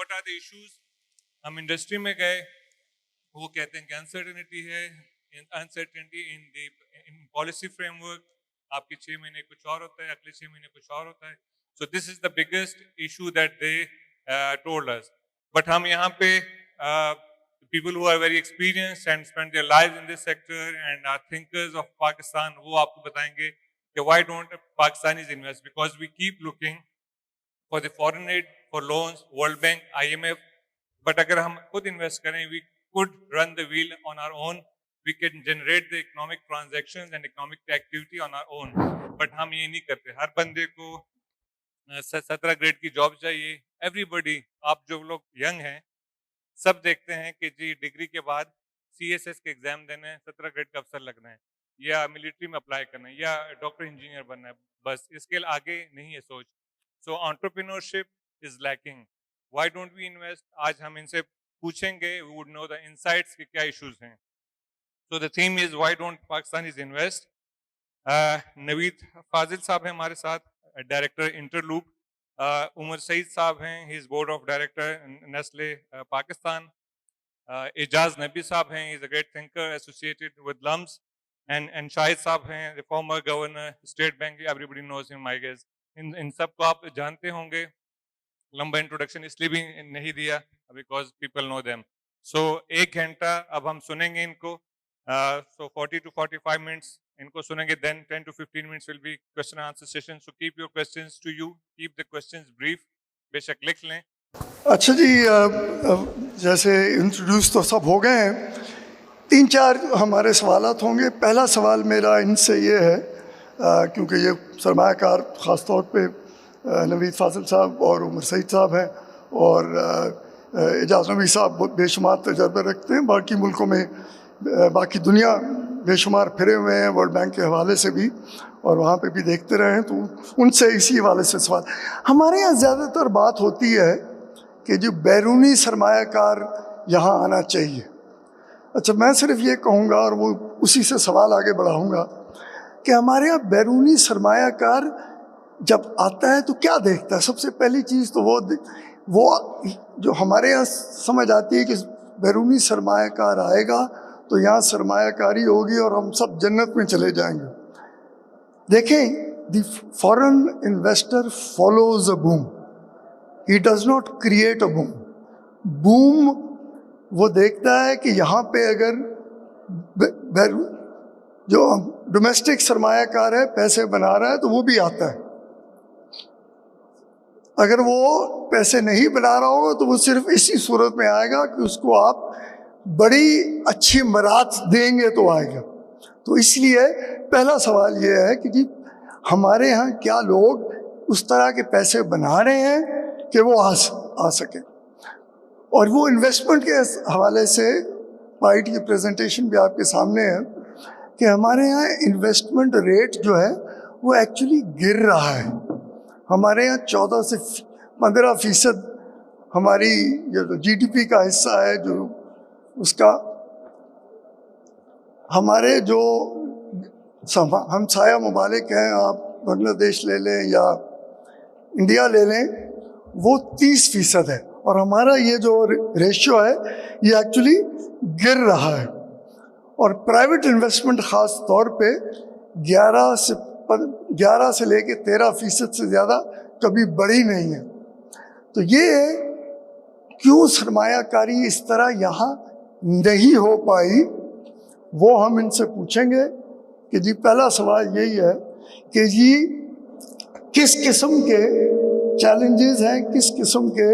what are the issues. ہم industry میں گئے, وہ کہتے ہیں کہ انسرٹنٹی ہے, uncertainty in policy frame work, آپ کے 6 مہینے کچھ اور ہوتا ہے, اگلے 6 مہینے کچھ اور ہوتا ہے. So this is the biggest issue that they told us. But ہم یہاں پہ people who are very experienced and spend their lives in this sector and are thinkers of Pakistan, وہ آپ کو بتائیں گے کہ why don't Pakistanis invest, because we keep looking for the foreign aid, for loans, World Bank, IMF. But اگر ہم خود invest کریں, we could run the wheel on our own, we can generate the economic transactions and economic activity on our own. But ہم یہ نہیں کرتے. ہر بندے کو 17 گریڈ کی جاب چاہیے. ایوری بڈی, آپ جو لوگ ینگ ہیں سب دیکھتے ہیں کہ جی ڈگری کے بعد سی ایس ایس کے ایگزام دینا ہے, 17 گریڈ کا افسر لگنا ہے, یا ملٹری میں اپلائی کرنا ہے, یا ڈاکٹر انجینئر بننا ہے, بس اس کے آگے نہیں ہے سوچ. So entrepreneurship is lacking. Why don't we invest? آج ہم ان سے پوچھیں گے, we would know the insights کہ کیا ایشوز ہیں. So the theme is why don't Pakistanis invest. Naveed Fazal صاحب ہیں ہمارے ساتھ, ڈائریکٹر انٹرلوپ. عمر سعید صاحب ہیں, he is board of director Nestle Pakistan. Ijaz Nabi صاحب ہیں, he is a great thinker associated with LUMS. And Shahid صاحب ہیں, the former governor state bank, everybody knows him I guess. ان سب کو آپ جانتے ہوں گے. لمبا انٹروڈکشن اس لیے بھی نہیں دیا بیکاز پیپل نو دیم. سو 1 گھنٹہ اب ہم سنیں گے ان کو. سو 40 to 45 minutes ان کو سنیں گے, then 10 to 15 minutes will be question and answer session. So keep your questions to you, keep the questions brief. بے شک لکھ لیں. اچھا جی, جیسے انٹروڈیوس تو سب ہو گئے ہیں, 3-4 ہمارے سوالات ہوں گے. پہلا سوال میرا ان سے یہ ہے, کیونکہ یہ سرمایہ کار خاص طور پہ نوید فاضل صاحب اور عمر سعید صاحب ہیں, اور اعجاز نبی صاحب بے شمار تجربہ رکھتے ہیں باقی ملکوں میں, باقی دنیا بے شمار پھرے ہوئے ہیں ورلڈ بینک کے حوالے سے بھی, اور وہاں پہ بھی دیکھتے رہے ہیں, تو ان سے اسی حوالے سے سوال. ہمارے یہاں زیادہ تر بات ہوتی ہے کہ جو بیرونی سرمایہ کار یہاں آنا چاہیے. اچھا, میں صرف یہ کہوں گا, اور وہ اسی سے سوال آگے بڑھاؤں گا, کہ ہمارے یہاں بیرونی سرمایہ کار جب آتا ہے تو کیا دیکھتا ہے؟ سب سے پہلی چیز تو وہ جو ہمارے یہاں سمجھ آتی ہے کہ بیرونی سرمایہ کار آئے گا تو یہاں سرمایہ کاری ہوگی اور ہم سب جنت میں چلے جائیں گے. دیکھیں, the foreign investor follows a boom, he does not create a boom. Boom وہ دیکھتا ہے کہ یہاں پہ اگر جو ڈومیسٹک سرمایہ کار ہے پیسے بنا رہا ہے تو وہ بھی آتا ہے. اگر وہ پیسے نہیں بنا رہا ہوگا تو وہ صرف اسی صورت میں آئے گا کہ اس کو آپ بڑی اچھی مرات دیں گے تو آئے گا. تو اس لیے پہلا سوال یہ ہے کہ جی ہمارے ہاں کیا لوگ اس طرح کے پیسے بنا رہے ہیں کہ وہ آ سکیں. اور وہ انویسٹمنٹ کے حوالے سے پائٹ کی پریزنٹیشن بھی آپ کے سامنے ہے کہ ہمارے یہاں انویسٹمنٹ ریٹ جو ہے وہ ایکچولی گر رہا ہے. ہمارے یہاں 14 سے 15% ہماری جو جی ڈی پی کا حصہ ہے, جو اس کا ہمارے جو ہمسایہ ممالک ہیں, آپ بنگلہ دیش لے لیں یا انڈیا لے لیں, وہ 30% ہے, اور ہمارا یہ جو ریشیو ہے یہ ایکچولی گر رہا ہے. اور پرائیویٹ انویسٹمنٹ خاص طور پہ 11 سے لے کے 13% سے زیادہ کبھی بڑھی نہیں ہے. تو یہ کیوں سرمایہ کاری اس طرح یہاں نہیں ہو پائی, وہ ہم ان سے پوچھیں گے. کہ جی پہلا سوال یہی ہے کہ جی کس قسم کے چیلنجز ہیں, کس قسم کے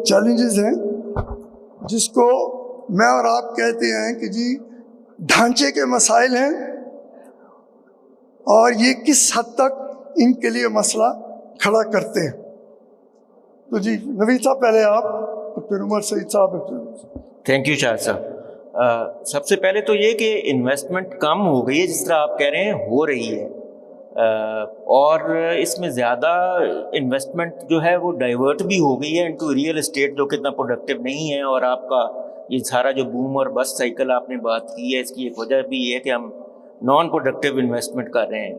چیلنجز ہیں جس کو میں اور آپ کہتے ہیں کہ جی ڈھانچے کے مسائل ہیں, اور یہ کس حد تک ان کے لیے مسئلہ کھڑا کرتے ہیں. تو جی نوید صاحب پہلے آپ, پھر عمر سعید صاحب. تھینک یو شاہد صاحب. سب سے پہلے تو یہ کہ انویسٹمنٹ کم ہو گئی ہے, جس طرح آپ کہہ رہے ہیں ہو رہی ہے, اور اس میں زیادہ انویسٹمنٹ جو ہے وہ ڈائیورٹ بھی ہو گئی ہے انٹو ریئل اسٹیٹ, جو کتنا پروڈکٹیو نہیں ہے. اور آپ کا یہ سارا جو بوم اور بس سائیکل آپ نے بات کی ہے, اس کی ایک وجہ بھی یہ ہے کہ ہم نان پروڈکٹیو انویسٹمنٹ کر رہے ہیں.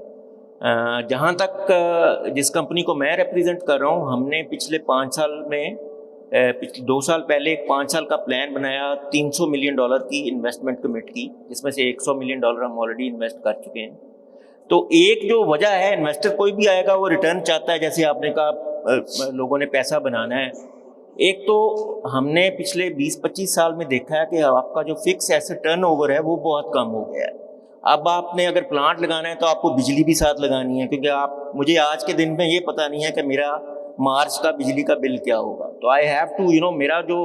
جہاں تک جس کمپنی کو میں ریپریزنٹ کر رہا ہوں, ہم نے پچھلے 5 سال میں پچھلے 2 سال پہلے ایک 5 سال کا پلان بنایا, $300 ملین کی انویسٹمنٹ کمٹ کی, جس میں سے $100 ملین ہم آلریڈی انویسٹ کر چکے ہیں. تو ایک جو وجہ ہے, انویسٹر کوئی بھی آئے گا وہ ریٹرن چاہتا ہے, جیسے آپ نے کہا لوگوں نے پیسہ بنانا ہے. ایک تو ہم نے پچھلے 20-25 سال میں دیکھا ہے کہ آپ کا جو فکس ایسٹ ٹرن اوور ہے وہ بہت کم ہو گیا ہے. اب آپ نے اگر پلانٹ لگانا ہے تو آپ کو بجلی بھی ساتھ لگانی ہے, کیونکہ مجھے آج کے دن میں یہ پتہ نہیں ہے کہ میرا مارچ کا بجلی کا بل کیا ہوگا. تو آئی ہیو ٹو میرا جو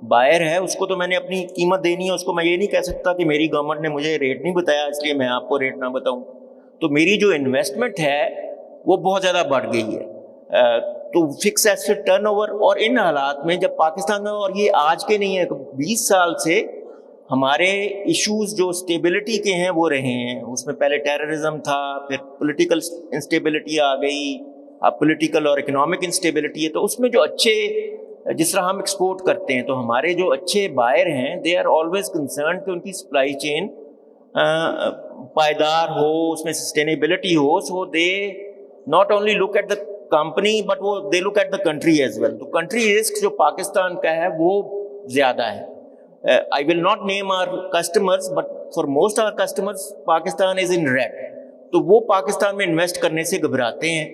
بائر ہے اس کو تو میں نے اپنی قیمت دینی ہے, اس کو میں یہ نہیں کہہ سکتا کہ میری گورنمنٹ نے مجھے ریٹ نہیں بتایا اس لیے میں آپ کو ریٹ نہ بتاؤں. تو میری جو انویسٹمنٹ ہے وہ بہت زیادہ بڑھ گئی ہے. تو فکس ایسٹ ٹرن اوور, اور ان حالات میں جب پاکستان میں, اور یہ آج کے نہیں ہے, 20 سال سے ہمارے ایشوز جو اسٹیبلٹی کے ہیں وہ رہے ہیں. اس میں پہلے ٹیررزم تھا, پھر پولیٹیکل انسٹیبلٹی آ گئی, اب پولیٹیکل اور اکنامک انسٹیبلٹی ہے. تو اس میں جو اچھے, جس طرح ہم ایکسپورٹ کرتے ہیں, تو ہمارے جو اچھے بائر ہیں دے آر آلویز کنسرنڈ کہ ان کی سپلائی چین پائیدار ہو, اس میں سسٹینیبلٹی ہو. So they not only look at the company but وہ they look at the country as well. تو کنٹری رسک جو پاکستان کا ہے وہ زیادہ ہے. I will not name our customers, but for most our customers, Pakistan is in red. تو وہ پاکستان میں انویسٹ کرنے سے گھبراتے ہیں.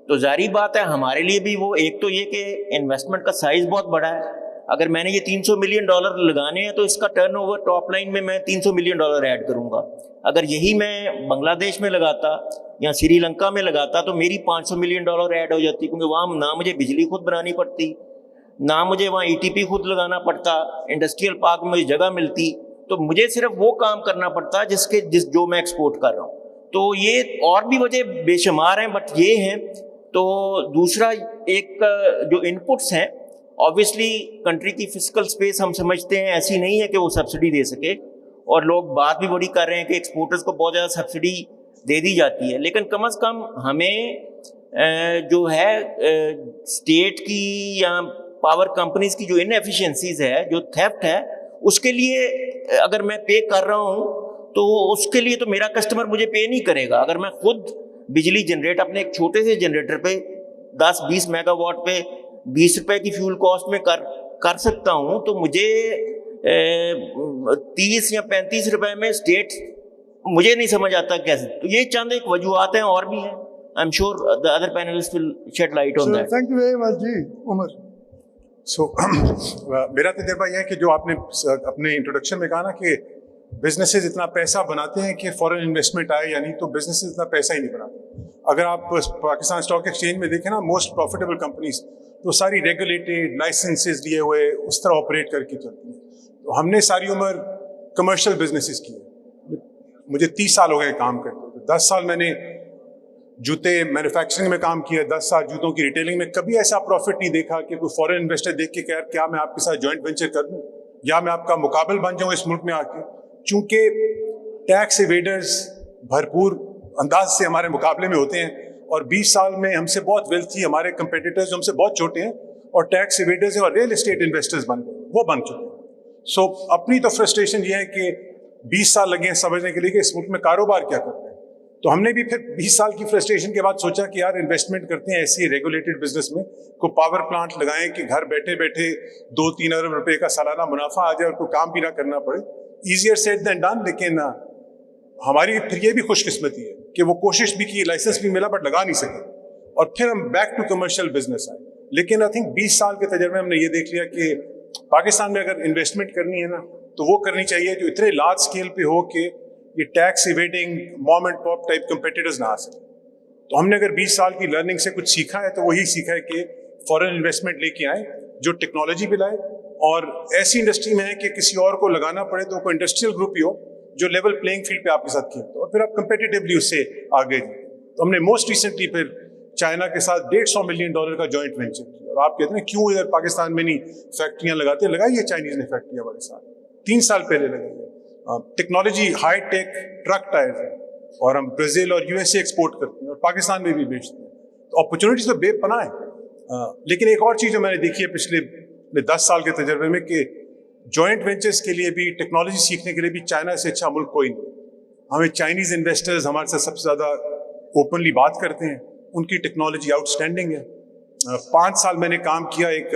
تو ظاہری بات ہے ہمارے لیے بھی وہ, ایک تو یہ کہ انویسٹمنٹ کا سائز بہت بڑا ہے. اگر میں نے یہ $300 ملین لگانے ہیں تو اس کا ٹرن اوور ٹاپ لائن میں میں $300 ملین ایڈ کروں گا. اگر یہی میں بنگلہ دیش میں لگاتا یا سری لنکا میں لگاتا تو میری $500 ملین ایڈ ہو جاتی, کیونکہ وہاں نہ مجھے بجلی خود بنانی پڑتی, نہ مجھے وہاں ای ٹی پی خود لگانا پڑتا, انڈسٹریل پارک میں مجھے جگہ ملتی, تو مجھے صرف وہ کام کرنا پڑتا جو میں ایکسپورٹ کر رہا ہوں. تو یہ اور بھی وجہ بے شمار ہیں, بٹ یہ ہیں. تو دوسرا ایک جو ان پٹس ہیں, آبویسلی کنٹری کی فسکل سپیس ہم سمجھتے ہیں ایسی نہیں ہے کہ وہ سبسڈی دے سکے, اور لوگ بات بھی بڑی کر رہے ہیں کہ ایکسپورٹرز کو بہت زیادہ سبسڈی دے دی جاتی ہے. لیکن کم از کم ہمیں جو ہے اسٹیٹ کی یا پاور کمپنیز کی جو ان ایفیشنسیز ہے, جو تھیفٹ ہے, اس کے لیے اگر میں پے کر رہا ہوں تو اس کے لیے تو میرا کسٹمر مجھے پے نہیں کرے گا. اگر میں خود بجلی جنریٹ اپنے ایک چھوٹے سے جنریٹر پہ 10-20 میگا واٹ پہ $20 کی فیول کاسٹ میں کر سکتا ہوں, تو مجھے 30 یا $35 میں اسٹیٹ مجھے نہیں سمجھ آتا کیسے. تو یہ چند ایک وجوہات ہیں, اور بھی ہیں. I'm sure the other panelists will shed light on that. Thank you very much جی عمر. میرا تجربہ یہ ہے کہ جو آپ نے اپنے انٹروڈکشن میں کہا نا کہ بزنسز اتنا پیسہ بناتے ہیں کہ فورن انویسٹمنٹ آئے, یعنی تو بزنسز اتنا پیسہ ہی نہیں بناتے. اگر آپ پاکستان اسٹاک ایکسچینج میں دیکھیں نا, موسٹ پروفیٹیبل کمپنیز تو ساری ریگولیٹڈ لائسنسز لیے ہوئے اس طرح آپریٹ کر کے چلتی ہیں. تو ہم نے ساری عمر کمرشل بزنسز کی ہے. مجھے 30 سال ہو گئے کام کرتے. 10 سال میں نے جوتے مینوفیکچرنگ میں کام کیا, 10 سال جوتوں کی ریٹیلنگ میں. کبھی ایسا پروفٹ نہیں دیکھا کہ کوئی فورن انویسٹر دیکھ کے کہ کیا میں آپ کے ساتھ جوائنٹ وینچر کر دوں یا میں آپ کا مقابل بن جاؤں اس ملک میں آ کے. چونکہ ٹیکس ایویڈرز بھرپور انداز سے ہمارے مقابلے میں ہوتے ہیں, اور 20 سال میں ہم سے بہت ویلتھی ہمارے کمپیٹیٹرز ہم سے بہت چھوٹے ہیں, اور ٹیکس ایویڈرز ہیں اور ریئل اسٹیٹ انویسٹرز بن گئے, وہ بن چکے ہیں. سو اپنی تو فرسٹریشن یہ ہے کہ 20 سال لگے ہیں سمجھنے کے لیے کہ اس ملک میں کاروبار کیا کرتے ہیں. تو ہم نے بھی پھر 20 سال کی فرسٹریشن کے بعد سوچا کہ یار انویسٹمنٹ کرتے ہیں ایسی ریگولیٹڈ بزنس میں, کوئی پاور پلانٹ لگائیں کہ گھر بیٹھے بیٹھے 2-3 ارب روپے کا سالانہ منافع آ جائے اور کوئی کام بھی نہ کرنا پڑے. Easier sad then done. لیکن ہماری پھر یہ بھی خوش قسمتی ہے کہ وہ کوشش بھی کی, لائسنس بھی ملا, بٹ لگا نہیں سکے, اور پھر ہم بیک ٹو کمرشل بزنس آئے. لیکن آئی تھنک 20 سال کے تجربے ہم نے یہ دیکھ لیا کہ پاکستان میں اگر انویسٹمنٹ کرنی ہے نا تو وہ کرنی چاہیے جو اتنے لارج اسکیل پہ ہو کہ یہ tax avoiding mom and pop type competitors نہ آ سکیں. تو ہم نے اگر 20 سال کی لرننگ سے کچھ سیکھا ہے تو وہی سیکھا ہے کہ فورن انویسٹمنٹ لے کے آئیں جو ٹیکنالوجی بھی لائے, اور ایسی انڈسٹری میں ہے کہ کسی اور کو لگانا پڑے تو کوئی انڈسٹریل گروپ ہی ہو جو لیول پلینگ فیلڈ پہ آپ کے ساتھ کھیلتا ہو, اور پھر آپ کمپیٹیٹیولی اس سے آگے جائیں. تو ہم نے موسٹ ریسنٹلی پھر چائنا کے ساتھ $150 ملین کا جوائنٹ وینچر کیا. اور آپ کہتے ہیں کیوں ادھر پاکستان میں نہیں فیکٹریاں لگاتے, لگائی ہے چائنیز نے فیکٹری ہمارے ساتھ 3 سال پہلے لگائی ہے. Technology high tech truck tyre ہے, اور ہم برازیل اور USA ایکسپورٹ کرتے ہیں اور پاکستان میں بھی بیچتے ہیں. تو اپرچونیٹیز تو بے پناہ ہے. لیکن ایک اور چیز جو میں نے دیکھی ہے پچھلے 10 سال کے تجربے میں کہ جوائنٹ وینچرز کے لیے بھی, ٹیکنالوجی سیکھنے کے لیے بھی چائنا سے اچھا ملک کوئی نہیں. ہمیں چائنیز انویسٹرز ہمارے ساتھ سب سے زیادہ اوپنلی بات کرتے ہیں, ان کی ٹیکنالوجی آؤٹ اسٹینڈنگ ہے. 5 سال میں نے کام کیا ایک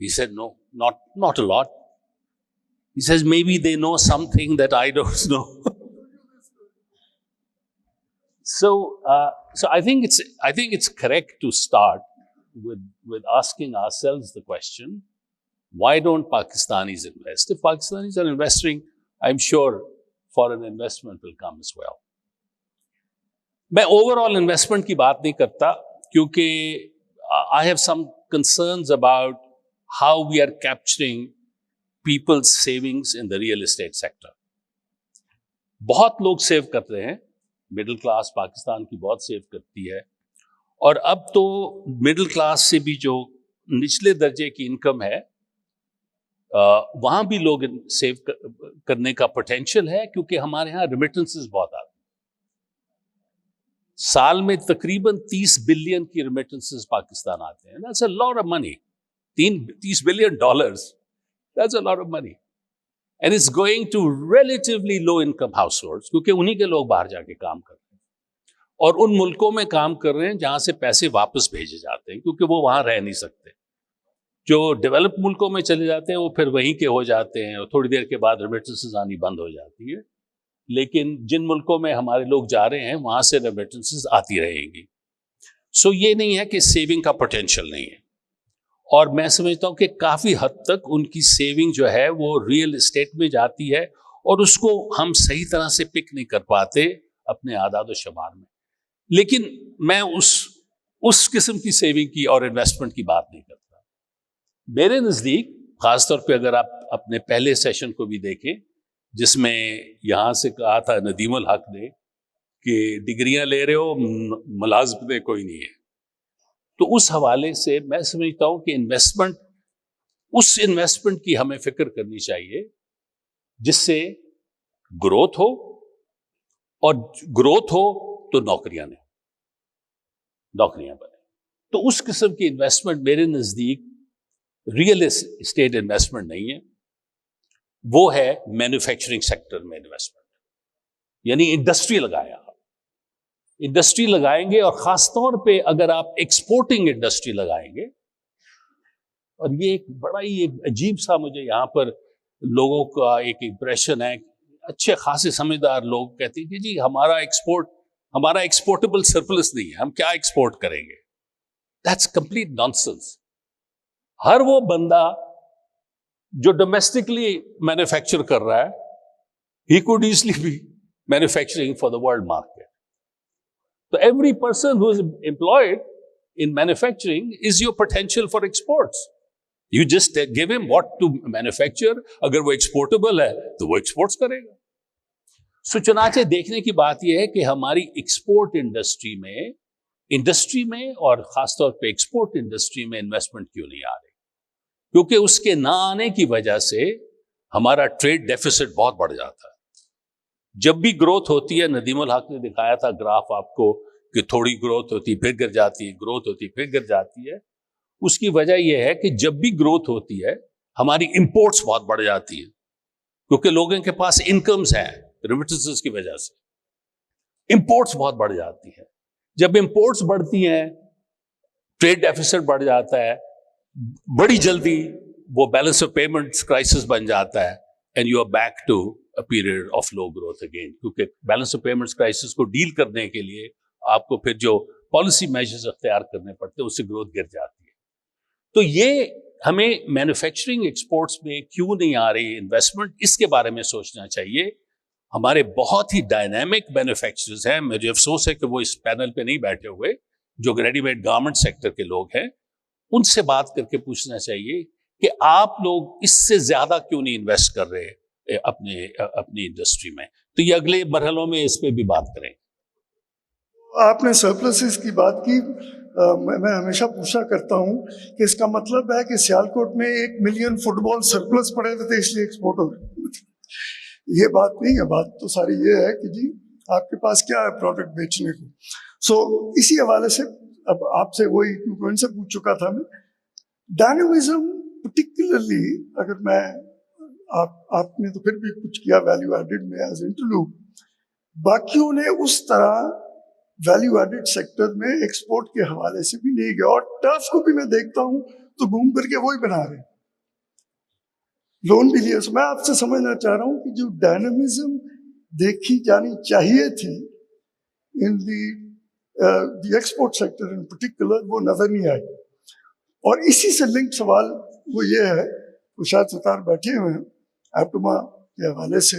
He said no, not a lot. He says maybe they know something that I don't know. So I think it's correct to start with asking ourselves the question, why don't Pakistanis invest? If Pakistanis are investing, I'm sure foreign investment will come as well. میں over all investment کی بات نہیں کرتا کیونکہ I have some concerns about how we are capturing people's savings in the real estate sector. بہت لوگ save کرتے ہیں, مڈل کلاس پاکستان کی بہت سیو کرتی ہے, اور اب تو مڈل کلاس سے بھی جو نچلے درجے کی انکم ہے وہاں بھی لوگ سیو کرنے کا پوٹینشیل ہے, کیونکہ ہمارے ہاں ریمیٹنسز بہت آتے ہیں. سال میں تقریباً 30 بلین کی ریمیٹنسز پاکستان آتے ہیں. That's a lot of money. 30 billion dollars. That's a lot of money. And it's going to relatively low income households, کیونکہ انہی کے لوگ باہر جا کے کام کر رہے ہیں اور ان ملکوں میں کام کر رہے ہیں جہاں سے پیسے واپس بھیجے جاتے ہیں, کیونکہ وہ وہاں رہ نہیں سکتے. جو ڈیولپ ملکوں میں چلے جاتے ہیں وہ پھر وہیں کے ہو جاتے ہیں اور تھوڑی دیر کے بعد ریمیٹنسز آنی بند ہو جاتی ہے. لیکن جن ملکوں میں ہمارے لوگ جا رہے ہیں وہاں سے ریمیٹنسز آتی رہیں گی. سو یہ نہیں ہے کہ سیونگ کا پوٹینشیل نہیں ہے, اور میں سمجھتا ہوں کہ کافی حد تک ان کی سیونگ جو ہے وہ ریئل اسٹیٹ میں جاتی ہے, اور اس کو ہم صحیح طرح سے پک نہیں کر پاتے اپنے اعداد و شمار میں. لیکن میں اس قسم کی سیونگ کی اور انویسٹمنٹ کی بات نہیں کرتا. میرے نزدیک خاص طور پہ اگر آپ اپنے پہلے سیشن کو بھی دیکھیں جس میں یہاں سے کہا تھا ندیم الحق نے کہ ڈگریاں لے رہے ہو ملازمتیں کوئی نہیں ہے, تو اس حوالے سے میں سمجھتا ہوں کہ اس انویسٹمنٹ کی ہمیں فکر کرنی چاہیے جس سے گروتھ ہو, اور گروتھ ہو تو نوکریاں بنے. تو اس قسم کی انویسٹمنٹ میرے نزدیک ریئل اسٹیٹ انویسٹمنٹ نہیں ہے, وہ ہے مینوفیکچرنگ سیکٹر میں انویسٹمنٹ. یعنی انڈسٹری لگایا, آپ انڈسٹری لگائیں گے, اور خاص طور پہ اگر آپ ایکسپورٹنگ انڈسٹری لگائیں گے. اور یہ ایک بڑا ہی ایک عجیب سا مجھے یہاں پر لوگوں کا ایک امپریشن ہے, اچھے خاصے سمجھدار لوگ کہتے ہیں کہ جی ہمارا ایکسپورٹیبل سرپلس نہیں ہے, ہم کیا ایکسپورٹ کریں گے. That's complete nonsense. ہر وہ بندہ جو ڈومیسٹکلی مینوفیکچر کر رہا ہے, he could easily be manufacturing for the world market. تو every person who is employed in manufacturing is your potential for exports. You just give him what to manufacture. اگر وہ exportable ہے تو وہ exports کرے گا. سو چنانچہ دیکھنے کی بات یہ ہے کہ ہماری ایکسپورٹ انڈسٹری میں اور خاص طور پہ ایکسپورٹ انڈسٹری میں انویسٹمنٹ کیوں نہیں آ رہی, کیونکہ اس کے نہ آنے کی وجہ سے ہمارا ٹریڈ ڈیفیسٹ بہت بڑھ جاتا ہے. جب بھی گروتھ ہوتی ہے, ندیم الحق نے دکھایا تھا گراف آپ کو کہ تھوڑی گروتھ ہوتی پھر گر جاتی ہے, گروتھ ہوتی پھر گر جاتی ہے. اس کی وجہ یہ ہے کہ جب بھی گروتھ ہوتی ہے ہماری امپورٹس بہت بڑھ جاتی ہیں, کیونکہ لوگوں کے پاس انکمز ہیں ریمیٹنسز کی وجہ سے, امپورٹس بہت بڑھ جاتی ہیں. جب امپورٹس بڑھتی ہیں ٹریڈ ڈیفیسٹ بڑھ جاتا ہے, بڑی جلدی وہ بیلنس آف پیمنٹس کرائسس بن جاتا ہے, and you are back to a period of low growth again. کیونکہ بیلنس آف پیمنٹس کرائسس کو ڈیل کرنے کے لیے آپ کو پھر جو پالیسی میجرز اختیار کرنے پڑتے ہیں اس سے گروتھ گر جاتی ہے. تو یہ ہمیں مینوفیکچرنگ ایکسپورٹس میں کیوں نہیں آ رہی انویسٹمنٹ, اس کے بارے میں سوچنا چاہیے. ہمارے بہت ہی ڈائنامک مینوفیکچررز ہیں, مجھے افسوس ہے کہ وہ اس پینل پہ نہیں بیٹھے ہوئے, جو ریڈی میڈ گارمنٹ سیکٹر کے لوگ ہیں. ان سے بات کر کے پوچھنا چاہیے کہ آپ لوگ اس سے زیادہ کیوں نہیں انویسٹ کر رہے اپنی انڈسٹری میں. تو یہ اگلے مرحلوں میں اس پہ بھی بات کریں. آپ نے سرپلسز کی بات کی. میں ہمیشہ پوچھا کرتا ہوں کہ اس کا مطلب ہے کہ سیالکوٹ میں 1 ملین فٹ بال سرپلس پڑے ہوئے تھے اس لیے ایکسپورٹ ہو رہے. یہ بات نہیں ہے. بات تو ساری یہ ہے کہ جی آپ کے پاس کیا ہے پروڈکٹ بیچنے کو. سو اسی حوالے سے اب آپ سے وہی ان سے پوچھ چکا تھا میں, ڈائنامزم پرٹیکولرلی اگر میں آپ نے تو پھر بھی کچھ کیا ویلیو ایڈڈ میں ایز انٹرلوڈ, باقیوں نے اس طرح ویلیو ایڈڈ سیکٹر میں ایکسپورٹ کے حوالے سے بھی نہیں گیا. اور ٹرف کو بھی میں دیکھتا ہوں تو گھوم کر کے وہی بنا رہے ہیں, لون بھی لیا. میں آپ سے سمجھنا چاہ رہا ہوں کہ جو ڈائنامزم دیکھی جانی چاہیے تھی ان the export sector in particular, وہ نظر نہیں آئی. اور اسی سے لنک سوال وہ یہ ہے, وہ شاید ستار بیٹھے ہوئے ہیں ایپٹما کے حوالے سے,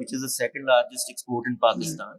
which is the second largest export in Pakistan,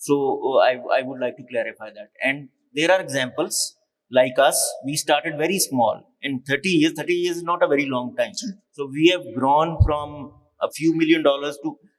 So I would like to clarify that. And there are examples like us. We started very small. In 30 years, 30 years is not a very long time. So we have grown from a few $1 million to,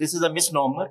this is a misnomer.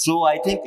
So I think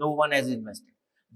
no one has invested.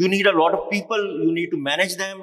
you need a lot of people, you need to manage them.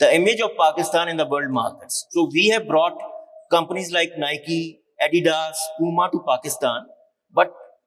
the image of Pakistan in the world markets. So we have brought companies like Nike, Adidas, Puma to Pakistan, but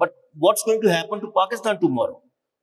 but what's going to happen to Pakistan tomorrow?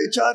HR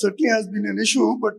certainly has been an issue, but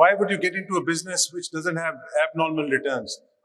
why would you get into a business which doesn't have abnormal returns?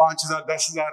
5,000 10,000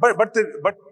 but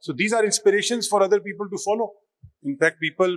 so these are inspirations for other people to follow. In fact, people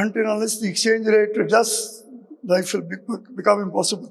until unless the exchange rate adjusts, life will become impossible.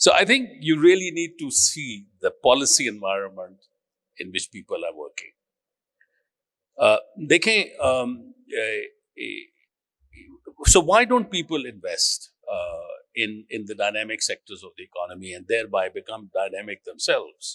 So I think you really need to see the policy environment in which people are working. So why don't people invest in the dynamic sectors of the economy and thereby become dynamic themselves?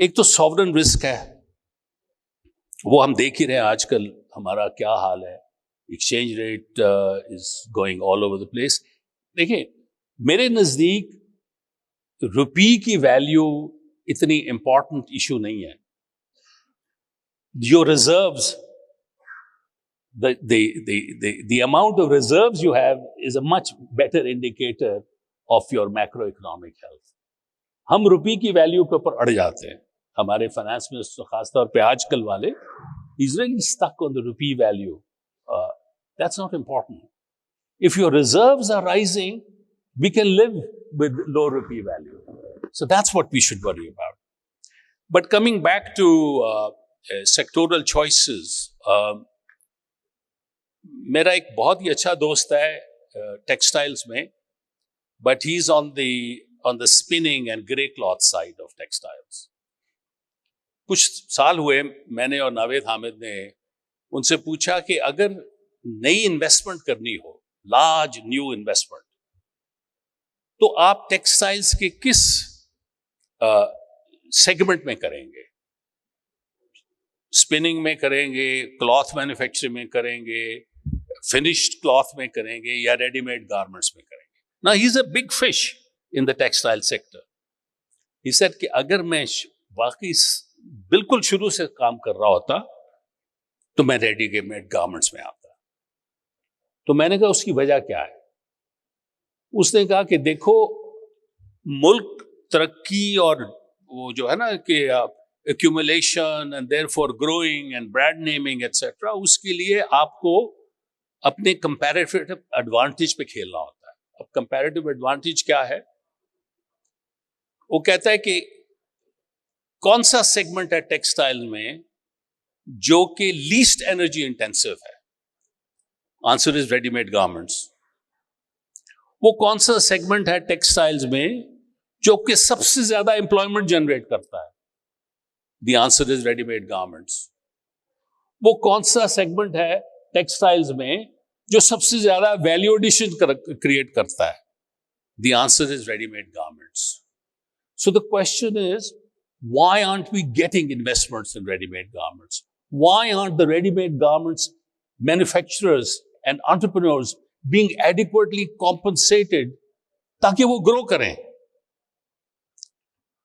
ایک تو sovereign risk ہے, وہ ہم دیکھ ہی رہے ہیں آج کل ہمارا کیا حال ہے, exchange rate is going all over the place. دیکھیں میرے نزدیک روپی کی ویلیو اتنی امپورٹنٹ ایشو نہیں ہے. Your reserves, the amount of reserves you have is a much better indicator of your macroeconomic health. ہم روپی کی ویلیو کے اوپر اڑ جاتے ہیں. ہمارے فائنانس منسٹر خاص طور پہ آج کل والے, he's really stuck on the rupee value. That's not important. If your reserves are rising, we can live with low rupee value. So that's what we should worry about. But coming back to sectoral choices, میرا ایک بہت ہی اچھا دوست ہے textiles میں, but he is on the spinning and grey cloth side of textiles. کچھ سال ہوئے میں نے اور ناوید حامد نے ان سے پوچھا کہ اگر نئی انویسٹمنٹ کرنی ہو, لارج نیو انویسٹمنٹ, تو آپ ٹیکسٹائلز کے کس سیگمنٹ میں کریں گے؟ اسپننگ میں کریں گے, کلاتھ مینوفیکچرنگ میں کریں گے, فنشڈ کلاتھ میں کریں گے, یا ریڈی میڈ گارمنٹس میں کریں گے؟ نا he is a big fish in the textile sector. He said کہ اگر میں واقعی بالکل شروع سے کام کر رہا ہوتا تو میں ریڈی میڈ گارمنٹس میں آتا. تو میں نے کہا اس کی وجہ کیا ہے؟ اس نے کہا کہ دیکھو ملک ترقی اور وہ جو ہے نا کہ accumulation and therefore growing and brand naming etc, اس کے لیے آپ کو اپنے comparative advantage پہ کھیلنا ہوتا ہے. اب comparative advantage کیا ہے؟ وہ کہتا ہے کہ کون سا سیگمنٹ ہے ٹیکسٹائل میں جو کہ لیسٹ انرجی انٹینسو ہے؟ Answer is ready made garments. وہ کون سا سیگمنٹ ہے ٹیکسٹائلز میں جو کہ سب سے زیادہ امپلائمنٹ جنریٹ کرتا ہے؟ The answer is ready made garments. وہ کون سا سیگمنٹ ہے ٹیکسٹائلز میں جو سب سے زیادہ ویلیو ایڈیشن کریٹ کرتا ہے؟ The answer is ready made garments. So the question is, why aren't we getting investments in ready made garments? Why aren't the ready made garments manufacturers and entrepreneurs being adequately compensated تاکہ وہ گرو کریں؟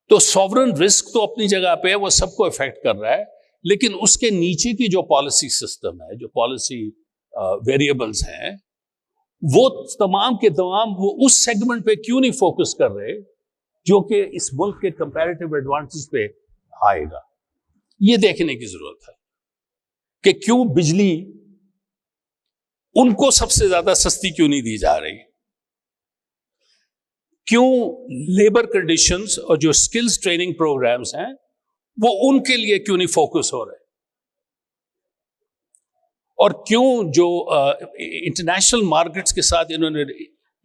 تو sovereign risk تو اپنی جگہ پہ ہے, وہ سب کو افیکٹ کر رہا ہے, لیکن اس کے نیچے کی جو پالیسی سسٹم ہے, جو پالیسی ویریبلز ہیں, وہ تمام کے تمام وہ اس سیگمنٹ پہ کیوں نہیں فوکس کر رہے جو کہ اس ملک کے کمپیریٹو ایڈوانٹیج پہ آئے گا؟ یہ دیکھنے کی ضرورت ہے کہ کیوں بجلی ان کو سب سے زیادہ سستی کیوں نہیں دی جا رہی, کیوں لیبر کنڈیشنز اور جو اسکلز ٹریننگ پروگرامز ہیں وہ ان کے لیے کیوں نہیں فوکس ہو رہے, اور کیوں جو انٹرنیشنل مارکیٹس کے ساتھ انہوں نے,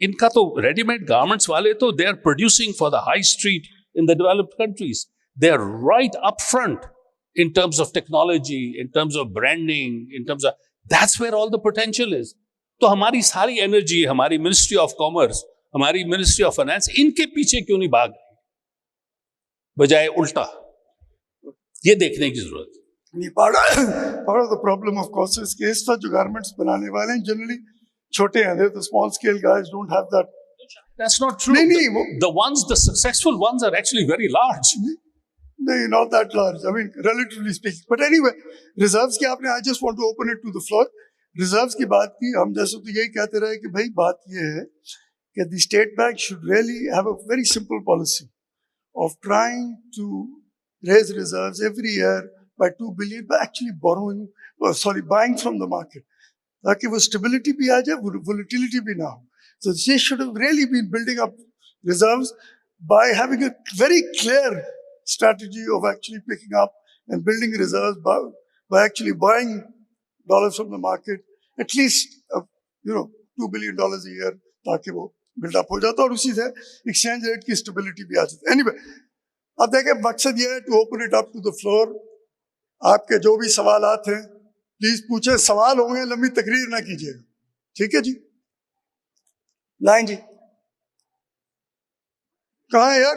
ان کا تو ریڈی میڈ گارمنٹس والے تو they are producing for the high street in the developed countries, they are right up front in terms of technology, in terms of branding, in terms of, that's where all the potential is. تو ہماری ساری energy, ہماری ministry of commerce, ہماری ministry of finance ان کے پیچھے کیوں نہیں بھاگ رہی بجائے الٹا؟ یہ دیکھنے کی ضرورت ہے. part of the problem of course is کہ اس وقت جو گارمنٹس بنانے والے ہیں جنرلی چھوٹے ہیں, the small scale guys don't have that. That's not true. The successful ones are actually very large. No, not that large. I mean, relatively speaking. But anyway, reserves کی آپ نے, I just want to open it to the floor. Reserves کی بات کی, ہم جیسے تو یہی کہتے رہے کہ بھائی بات یہ ہے کہ the state bank should really have a very simple policy of trying to raise reserves every year by 2 billion by actually buying from the market. تاکہ وہ stability بھی آ جائے, volatility بھی نہ ہو. So they should have really been building up reserves by having a very clear strategy of actually picking up and building reserves by actually buying dollars from the market, at least $2 billion a year, تاکہ وہ build up ہو جاتا اور اسی سے exchange rate کی stability بھی آ جاتی. Any way, اب دیکھیں مقصد یہ ہے to open it up to the floor. آپ کے جو بھی سوالات ہیں پلیز پوچھیں, سوال ہوں گے لمبی تقریر نہ کیجیے گا, ٹھیک ہے جی؟ لائن جی, کہاں ہے یار؟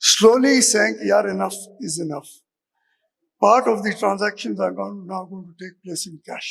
slowly saying yaar enough is enough. Part of the transactions are now going to take place in cash.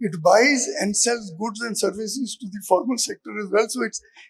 it buys and sells goods and services to the formal sector as well. So it's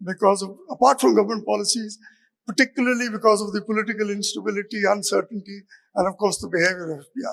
because of, apart from government policies, particularly because of the political instability, uncertainty, and of course the behavior of FPR.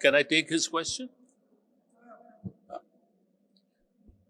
Can I take his question?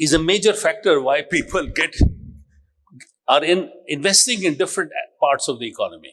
is a major factor why people are investing in different parts of the economy.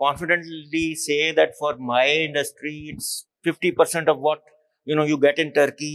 confidently say that for my industry it's 50% of what you get in Turkey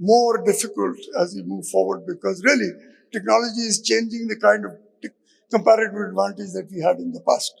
more difficult as we move forward because really technology is changing the kind of comparative advantage that we had in the past.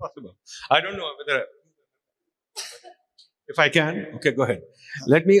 Possible. I don't know whether if I can. Okay, go ahead. Let me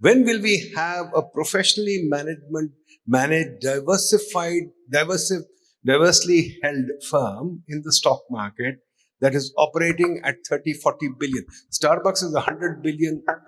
When will we have a professionally managed diversely held firm in the stock market that is operating at 30-40 billion? Starbucks is 100 billion,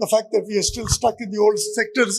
the fact that we are still stuck in the old sectors,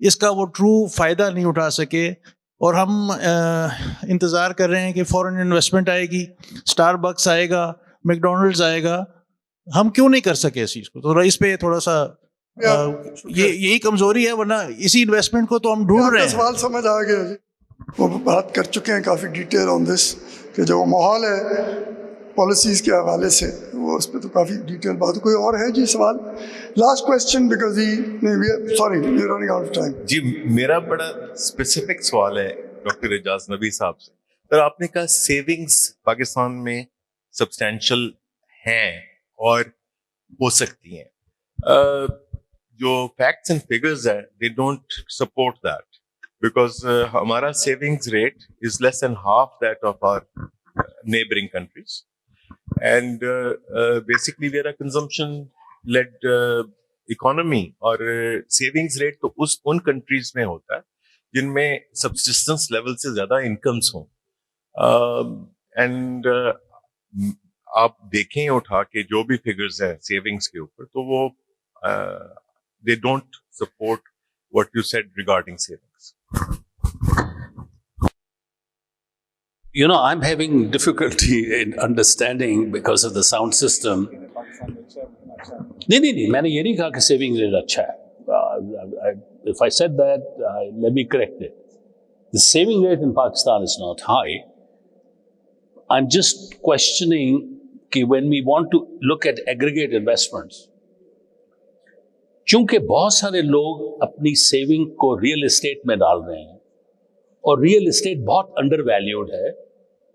اس کا وہ true فائدہ نہیں اٹھا سکے, اور ہم انتظار کر رہے ہیں کہ فورن انویسٹمنٹ آئے گی, اسٹار بکس آئے گا, میک ڈونلڈز آئے گا, ہم کیوں نہیں کر سکے اس چیز کو؟ تو اس پہ تھوڑا سا یہی کمزوری ہے, ورنہ اسی انویسٹمنٹ کو تو ہم ڈھونڈ رہے ہیں. سوال سمجھ آ گیا جی, وہ بات کر چکے ہیں کافی ڈیٹیل آن دس, کہ جو ماحول ہے پالیسیز کے حوالے سے, وہ اس پہ تو کافی ڈیٹیل بات. کوئی اور ہے جی سوال؟ Last question because sorry we are running out of time. جی میرا بڑا اسپیسیفک سوال ہے ڈاکٹر اعجاز نبی صاحب سے. سر آپ نے کہا سیونگز پاکستان میں سبسٹینشیل ہیں اور ہو سکتی ہیں, جو فیکٹس اینڈ فگرز ہیں they don't support that, because ہمارا savings rate is less than half that of our neighbouring countries, and basically we are a consumption led economy, اور سیونگز ریٹ تو ان کنٹریز میں ہوتا ہے جن میں سبسسٹنس لیول سے زیادہ انکمز ہوں. اینڈ آپ دیکھیں اٹھا کے جو بھی فگرز ہیں سیونگز کے اوپر, تو وہ they don't support what you said regarding savings. You know, I'm having difficulty in understanding because of the sound system. نہیں میں نے یہ نہیں کہا کہ سیونگ ریٹ اچھا ہے. If I said that, let me correct it. The saving rate in Pakistan is not high. I'm just questioning کہ when we want to look at aggregate investments, چونکہ بہت سارے لوگ اپنی سیونگ کو ریئل اسٹیٹ میں ڈال رہے ہیں, اور ریئل اسٹیٹ بہت انڈر ویلیوڈ ہے,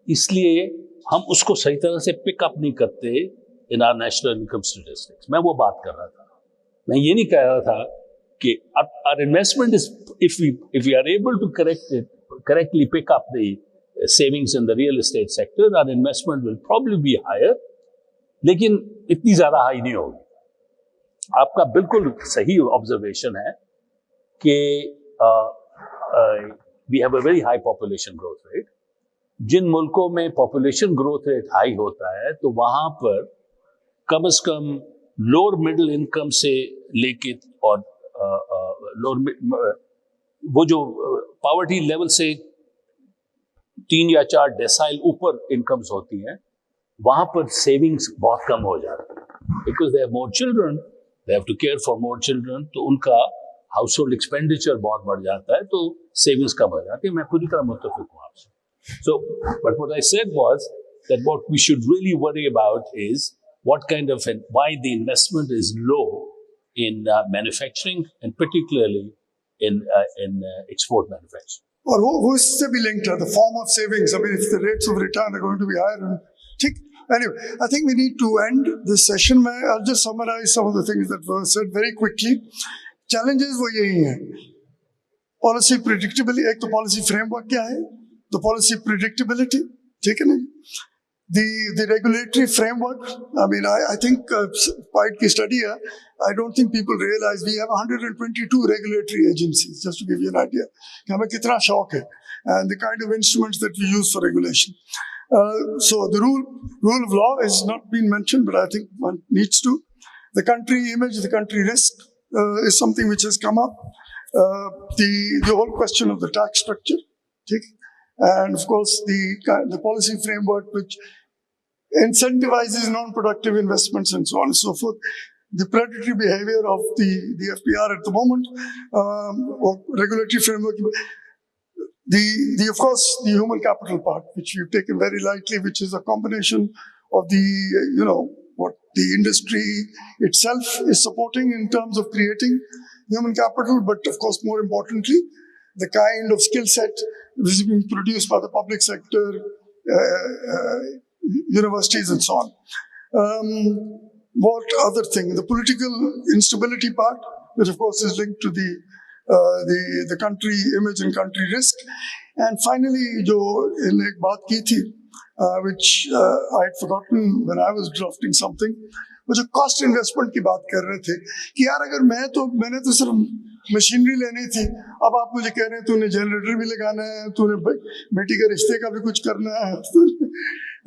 اس لیے ہم اس کو صحیح طرح سے پک اپ نہیں کرتے ان آر نیشنل انکم اسٹیٹسٹکس. میں وہ بات کر رہا تھا, میں یہ نہیں کہہ رہا تھا کہ our investment is, if we are able to correctly pick up the savings in the real estate sector, our investment will probably be higher, لیکن اتنی زیادہ ہائی نہیں ہوگی. آپ کا بالکل صحیح آبزرویشن ہے کہ we have a very high population growth rate. جن ملکوں میں پاپولیشن گروتھ ریٹ ہائی ہوتا ہے تو وہاں پر کم از کم لوور مڈل انکم سے لے کے اور وہ جو پاورٹی لیول سے 3 یا 4 ڈیسائل اوپر انکمز ہوتی ہیں, وہاں پر سیونگز بہت کم ہو جاتی ہیں, because they have more children, they have to care for more children, تو ان کا ہاؤس ہولڈ ایکسپینڈیچر بہت بڑھ جاتا ہے, تو سیونگز کم ہو جاتی ہے. میں پوری طرح متفق ہوں آپ سے. So, but what I said was that what we should really worry about is what kind of, why the investment is low in manufacturing and particularly in export manufacturing. اور وہ اس سے بھی linked ہے, the form of savings. I mean, if the rates of return are going to be higher. Anyway, I think we need to end this session. I'll just summarize some of the things that were said very quickly. Challenges وہ یہی ہیں. Policy predictability, ایک تو policy framework کیا ہے, the policy predictability, ٹھیک ہے نا. The regulatory framework, I mean, I think PIDE کی study ہے, I don't think people realize we have 122 regulatory agencies, just to give you an idea کہ ہمیں کتنا شوق ہے, and the kind of instruments that we use for regulation. So the rule of law has not been mentioned, but I think one needs to. The country image, the country risk is something which has come up. The whole question of the tax structure, ٹھیک, and of course the policy framework which incentivizes non-productive investments and so on and so forth. The predatory behavior of the FPR at the moment, regulatory framework, of course the human capital part, which we've taken very lightly, which is a combination of what the industry itself is supporting in terms of creating human capital, but of course more importantly the kind of skill set which is being produced by the public sector, universities and so on. What other thing? The political instability part, which of course is linked to the country image and country risk. And finally, jo in ek baat ki thi, which I had forgotten when I was drafting something, وہ جو cost investment کی بات کر رہے تھے کہ یار اگر میں نے تو صرف مشینری لینی تھی, اب آپ مجھے کہہ رہے ہیں تو نے جنریٹر بھی لگانا ہے, تو نے بیٹی کے رشتے کا بھی کچھ کرنا ہے,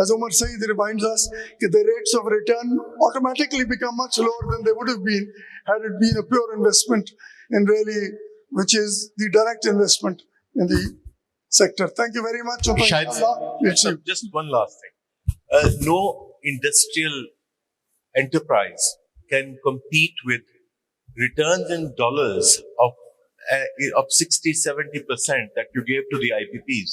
as Umar Saeed reminds us, that the rates of return automatically become much lower than they would have been had it been a pure investment in really, which is the direct investment in the sector. Thank you very much. Just one last thing. No industrial enterprise can compete with returns in dollars of 60-70% that you gave to the IPPs.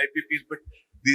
IPPs, but the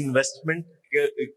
investment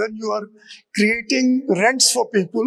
when you are creating rents for people,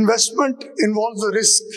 investment involves a risk.